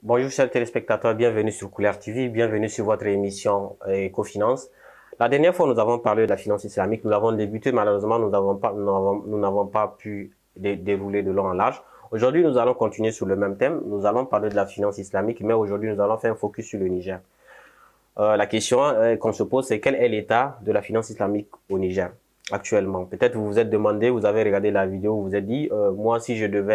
Bonjour chers téléspectateurs, bienvenue sur Couleur TV, bienvenue sur votre émission Ecofinance. La dernière fois, nous avons parlé de la finance islamique, nous l'avons débuté, malheureusement, nous n'avons pas pu dérouler de long en large. Aujourd'hui, nous allons continuer sur le même thème, nous allons parler de la finance islamique, mais aujourd'hui, nous allons faire un focus sur le Niger. La question qu'on se pose, c'est quel est l'état de la finance islamique au Niger actuellement? Peut-être vous vous êtes demandé, vous avez regardé la vidéo, vous vous êtes dit, moi, si je devais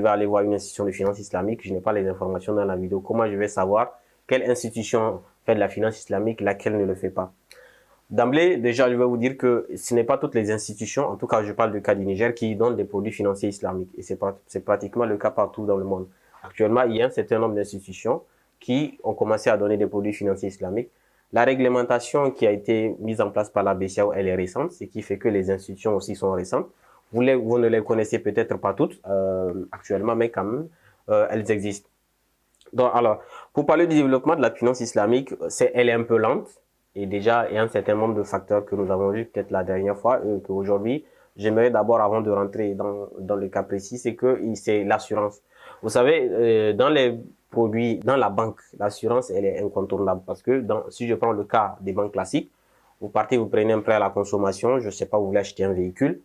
aller voir une institution de finance islamique, je n'ai pas les informations dans la vidéo. Comment je vais savoir quelle institution fait de la finance islamique, laquelle ne le fait pas? D'emblée, déjà, je vais vous dire que ce n'est pas toutes les institutions, en tout cas, je parle du cas du Niger, qui donnent des produits financiers islamiques. Et c'est pratiquement le cas partout dans le monde. Actuellement, il y a un certain nombre d'institutions qui ont commencé à donner des produits financiers islamiques. La réglementation qui a été mise en place par la BCAO, elle est récente, ce qui fait que les institutions aussi sont récentes. Vous ne les connaissez peut-être pas toutes actuellement, mais quand même, elles existent. Donc, alors, pour parler du développement de la finance islamique, elle est un peu lente. Et déjà, il y a un certain nombre de facteurs que nous avons vu peut-être la dernière fois, qu'aujourd'hui, j'aimerais d'abord, avant de rentrer dans le cas précis, c'est l'assurance. Vous savez, dans les produits, dans la banque, l'assurance, elle est incontournable parce que si je prends le cas des banques classiques, vous partez, vous prenez un prêt à la consommation, je ne sais pas, vous voulez acheter un véhicule.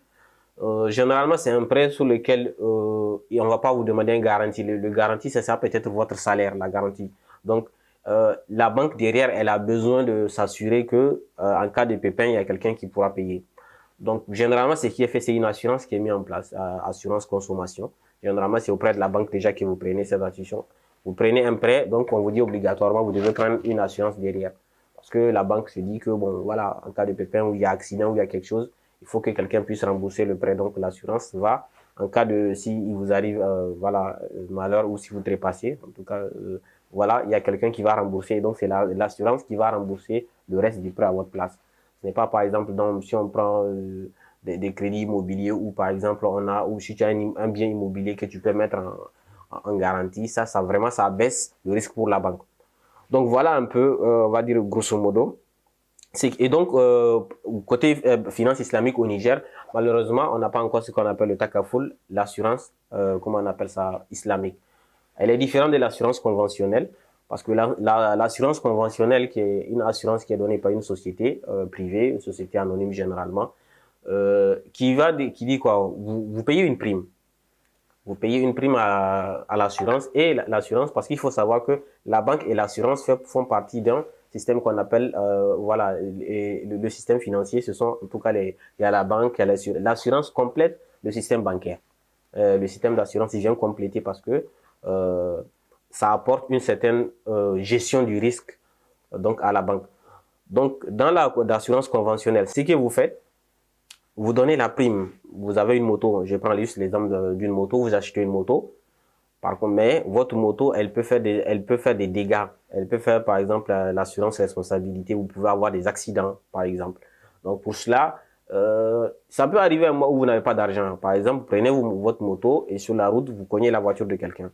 Généralement, c'est un prêt sur lequel et on va pas vous demander une garantie. Le garantie, c'est ça peut-être votre salaire, la garantie. Donc, la banque derrière, elle a besoin de s'assurer que en cas de pépin, il y a quelqu'un qui pourra payer. Donc, généralement, ce qui est fait, c'est une assurance qui est mise en place, assurance consommation. Généralement, c'est auprès de la banque déjà que vous prenez cette assurance. Vous prenez un prêt, donc on vous dit obligatoirement, vous devez prendre une assurance derrière. Parce que la banque se dit que, bon, voilà, en cas de pépin, où il y a accident, où il y a quelque chose, il faut que quelqu'un puisse rembourser le prêt. Donc, l'assurance va, en cas de, si il vous arrive, voilà, malheur ou si vous trépassez, en tout cas, voilà, il y a quelqu'un qui va rembourser. Donc, c'est l'assurance qui va rembourser le reste du prêt à votre place. Ce n'est pas, par exemple, donc, si on prend des crédits immobiliers ou, par exemple, ou si tu as un bien immobilier que tu peux mettre en garantie, ça vraiment, ça baisse le risque pour la banque. Donc, voilà un peu, on va dire, grosso modo. Et donc, côté finance islamique au Niger, malheureusement, on n'a pas encore ce qu'on appelle le takafoul, l'assurance, comment on appelle ça, islamique. Elle est différente de l'assurance conventionnelle, parce que l'assurance conventionnelle, qui est une assurance qui est donnée par une société privée, une société anonyme généralement, qui dit quoi, vous payez une prime. Vous payez une prime à l'assurance et l'assurance, parce qu'il faut savoir que la banque et l'assurance font partie d'un système qu'on appelle, voilà, le système financier. Ce sont, en tout cas, il y a la banque, l'assurance complète le système bancaire. Le système d'assurance, il vient compléter parce que ça apporte une certaine gestion du risque donc à la banque. Donc, dans l'assurance conventionnelle, ce que vous faites, vous donnez la prime. Vous avez une moto, je prends juste l'exemple d'une moto, vous achetez une moto. Par contre, mais votre moto, elle peut faire des dégâts. Elle peut faire, par exemple, l'assurance responsabilité. Vous pouvez avoir des accidents, par exemple. Donc, pour cela, ça peut arriver à un mois où vous n'avez pas d'argent. Par exemple, vous prenez votre moto et sur la route, vous cognez la voiture de quelqu'un.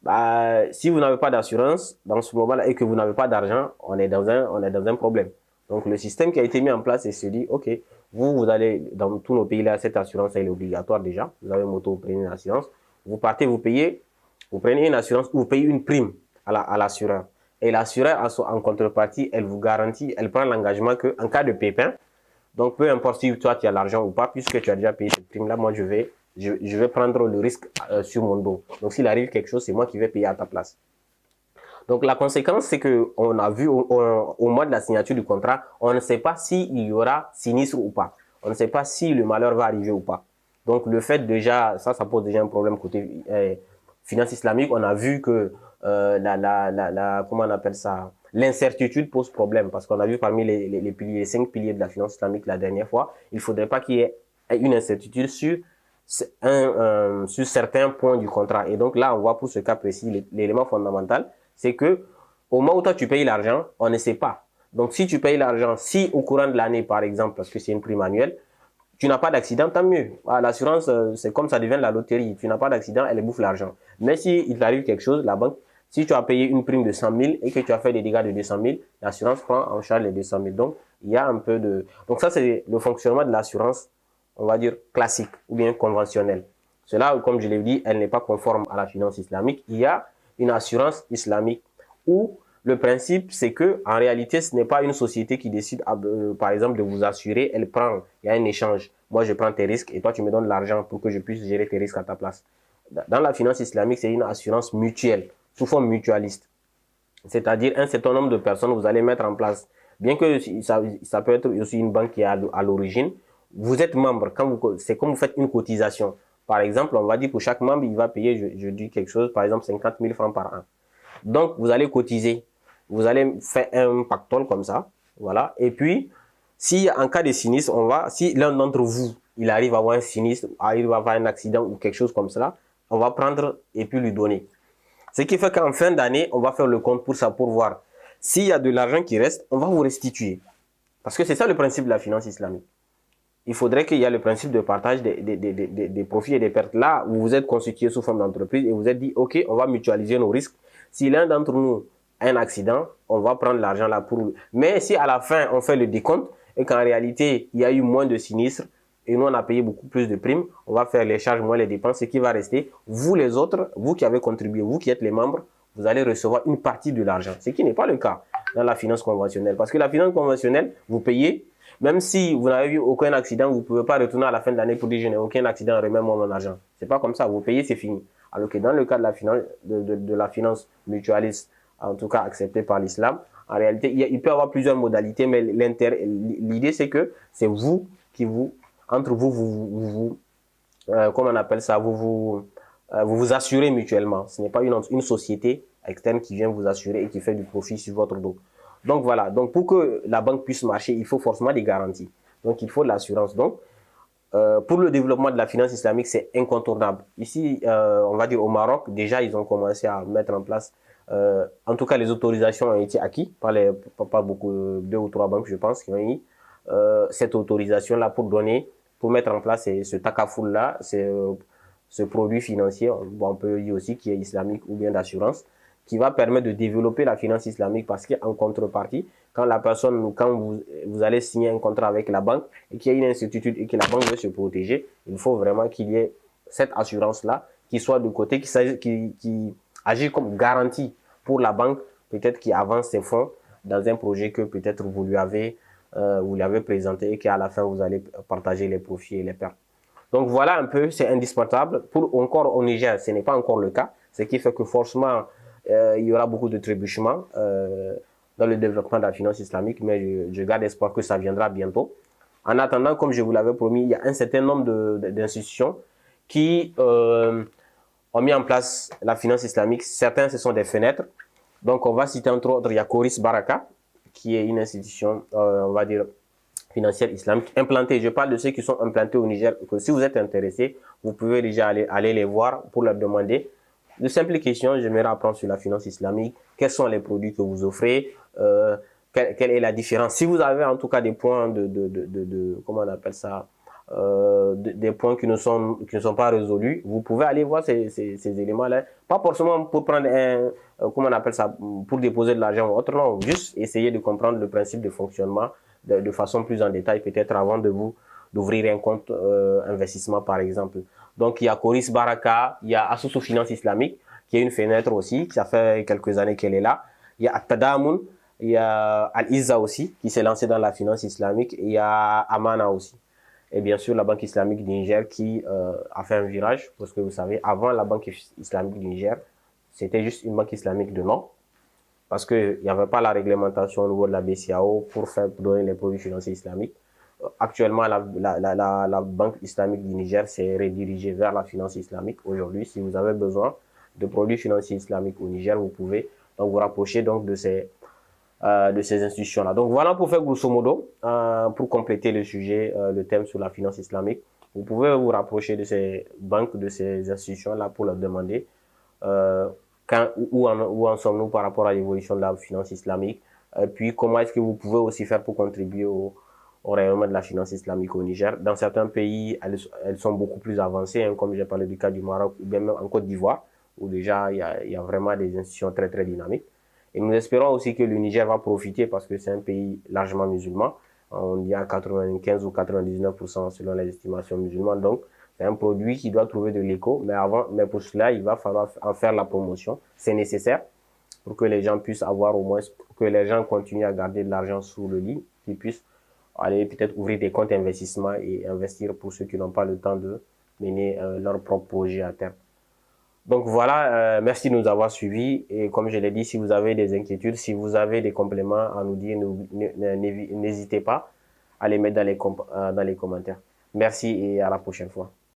Bah, si vous n'avez pas d'assurance, dans ce moment-là, et que vous n'avez pas d'argent, on est dans un problème. Donc, le système qui a été mis en place, il se dit, OK, vous allez, dans tous nos pays là, cette assurance, elle est obligatoire déjà. Vous avez une moto, vous prenez une assurance. Vous partez, vous prenez une assurance, vous payez une prime à l'assureur. Et l'assureur, en contrepartie, elle vous garantit, elle prend l'engagement que, en cas de pépin, donc peu importe si toi tu as l'argent ou pas, puisque tu as déjà payé cette prime-là, moi je vais prendre le risque sur mon dos. Donc s'il arrive quelque chose, c'est moi qui vais payer à ta place. Donc la conséquence, c'est que on a vu au mois de la signature du contrat, on ne sait pas s'il y aura sinistre ou pas. On ne sait pas si le malheur va arriver ou pas. Donc le fait déjà, ça pose déjà un problème côté finance islamique. On a vu que comment on appelle ça, l'incertitude pose problème parce qu'on a vu parmi les piliers, les 5 piliers de la finance islamique la dernière fois, il faudrait pas qu'il y ait une incertitude sur sur certains points du contrat. Et donc là, on voit pour ce cas précis, l'élément fondamental, c'est que au moment où toi tu payes l'argent, on ne sait pas. Donc si tu payes l'argent, si au courant de l'année, par exemple, parce que c'est une prime annuelle, tu n'as pas d'accident, tant mieux. L'assurance, c'est comme ça devient la loterie. Tu n'as pas d'accident, elle bouffe l'argent. Mais si il t'arrive quelque chose, la banque, si tu as payé une prime de 100 000 et que tu as fait des dégâts de 200 000, l'assurance prend en charge les 200 000. Donc, il y a un peu de... Donc ça, c'est le fonctionnement de l'assurance, on va dire, classique ou bien conventionnelle. Cela, comme je l'ai dit, elle n'est pas conforme à la finance islamique. Il y a une assurance islamique où le principe, c'est que en réalité, ce n'est pas une société qui décide, par exemple, de vous assurer. Elle prend, il y a un échange. Moi, je prends tes risques et toi, tu me donnes l'argent pour que je puisse gérer tes risques à ta place. Dans la finance islamique, c'est une assurance mutuelle, sous forme mutualiste. C'est-à-dire un certain nombre de personnes, vous allez mettre en place. Bien que ça peut être aussi une banque qui est à l'origine, vous êtes membre. C'est comme vous faites une cotisation. Par exemple, on va dire pour chaque membre, il va payer, je dis quelque chose, par exemple 50 000 francs par an. Donc, vous allez cotiser. Vous allez faire un pactole comme ça. Voilà. Et puis, si en cas de sinistre, si l'un d'entre vous, il arrive à avoir un sinistre, arrive à avoir un accident ou quelque chose comme cela, on va prendre et puis lui donner. Ce qui fait qu'en fin d'année, on va faire le compte pour ça, pour voir. S'il y a de l'argent qui reste, on va vous restituer. Parce que c'est ça le principe de la finance islamique. Il faudrait qu'il y ait le principe de partage des profits et des pertes. Là, où vous êtes constitué sous forme d'entreprise et vous êtes dit, OK, on va mutualiser nos risques. Si l'un d'entre nous a un accident, on va prendre l'argent là pour... Mais si à la fin, on fait le décompte et qu'en réalité, il y a eu moins de sinistres et nous, on a payé beaucoup plus de primes, on va faire les charges moins les dépenses. Ce qui va rester, vous les autres, vous qui avez contribué, vous qui êtes les membres, vous allez recevoir une partie de l'argent. Ce qui n'est pas le cas dans la finance conventionnelle. Parce que la finance conventionnelle, vous payez. Même si vous n'avez eu aucun accident, vous ne pouvez pas retourner à la fin de l'année pour dire je n'ai aucun accident, remets-moi mon argent. C'est pas comme ça, vous payez, c'est fini. Alors que dans le cas de la finance, de la finance mutualiste, en tout cas acceptée par l'islam, en réalité, il peut y avoir plusieurs modalités, mais l'idée c'est que c'est vous qui entre vous, comment on appelle ça, vous vous assurez mutuellement. Ce n'est pas une société externe qui vient vous assurer et qui fait du profit sur votre dos. Donc voilà, donc pour que la banque puisse marcher, il faut forcément des garanties. Donc il faut de l'assurance. Donc pour le développement de la finance islamique, c'est incontournable. Ici, on va dire au Maroc, déjà ils ont commencé à mettre en place, en tout cas les autorisations ont été acquises par beaucoup, 2 ou 3 banques, je pense, qui ont eu cette autorisation-là pour mettre en place ce takafoul-là, ce produit financier, on peut dire aussi qui est islamique ou bien d'assurance, qui va permettre de développer la finance islamique parce qu'en contrepartie, quand vous allez signer un contrat avec la banque et qu'il y a une incertitude et que la banque veut se protéger, il faut vraiment qu'il y ait cette assurance-là qui soit de côté, qui agit comme garantie pour la banque, peut-être qui avance ses fonds dans un projet que peut-être vous lui avez présenté et qu'à la fin vous allez partager les profits et les pertes. Donc voilà un peu, c'est indispensable. Encore au Niger, ce n'est pas encore le cas, ce qui fait que forcément il y aura beaucoup de trébuchements dans le développement de la finance islamique, mais je garde espoir que ça viendra bientôt. En attendant, comme je vous l'avais promis, il y a un certain nombre d'institutions qui ont mis en place la finance islamique. Certains, ce sont des fenêtres. Donc, on va citer entre autres, il y a Coris Baraka, qui est une institution, on va dire, financière islamique implantée. Je parle de ceux qui sont implantés au Niger. Que si vous êtes intéressé, vous pouvez déjà aller les voir pour leur demander de simples questions. J'aimerais apprendre sur la finance islamique. Quels sont les produits que vous offrez? Quelle est la différence? Si vous avez en tout cas des points comment on appelle ça? Des points qui ne sont pas résolus, vous pouvez aller voir ces éléments-là. Pas forcément pour prendre comment on appelle ça? Pour déposer de l'argent ou autre. Non, juste essayer de comprendre le principe de fonctionnement de façon plus en détail, peut-être avant d'ouvrir un compte investissement, par exemple. Donc, il y a Coris Baraka, il y a Asusu Finance Islamique, qui est une fenêtre aussi, ça fait quelques années qu'elle est là. Il y a At-Tadamun, il y a Al-Izza aussi, qui s'est lancé dans la finance islamique, et il y a Amana aussi. Et bien sûr, la Banque islamique du Niger qui a fait un virage, parce que vous savez, avant la Banque islamique du Niger, c'était juste une banque islamique de nom, parce qu'il n'y avait pas la réglementation au niveau de la BCAO pour donner les produits financiers islamiques. Actuellement, la Banque islamique du Niger s'est redirigée vers la finance islamique. Aujourd'hui, si vous avez besoin de produits financiers islamiques au Niger, vous pouvez donc vous rapprocher donc de ces institutions-là. Donc voilà pour faire grosso modo, pour compléter le sujet, le thème sur la finance islamique. Vous pouvez vous rapprocher de ces banques, de ces institutions-là pour leur demander où en sommes-nous par rapport à l'évolution de la finance islamique, puis comment est-ce que vous pouvez aussi faire pour contribuer au rayonnement de la finance islamique au Niger. Dans certains pays, elles sont beaucoup plus avancées, hein, comme j'ai parlé du cas du Maroc ou bien même en Côte d'Ivoire, où déjà il y a vraiment des institutions très très dynamiques. Et nous espérons aussi que le Niger va profiter parce que c'est un pays largement musulman. On dit à 95 ou 99% selon les estimations musulmanes. Donc, C'est un produit qui doit trouver de l'écho, mais pour cela, il va falloir en faire la promotion. C'est nécessaire pour que les gens puissent avoir au moins, pour que les gens continuent à garder de l'argent sous le lit, qu'ils puissent aller peut-être ouvrir des comptes d'investissement et investir pour ceux qui n'ont pas le temps de mener leur propre projet à terme. Donc voilà, merci de nous avoir suivis et comme je l'ai dit, si vous avez des inquiétudes, si vous avez des compléments à nous dire, n'hésitez pas à les mettre dans les commentaires. Merci et à la prochaine fois.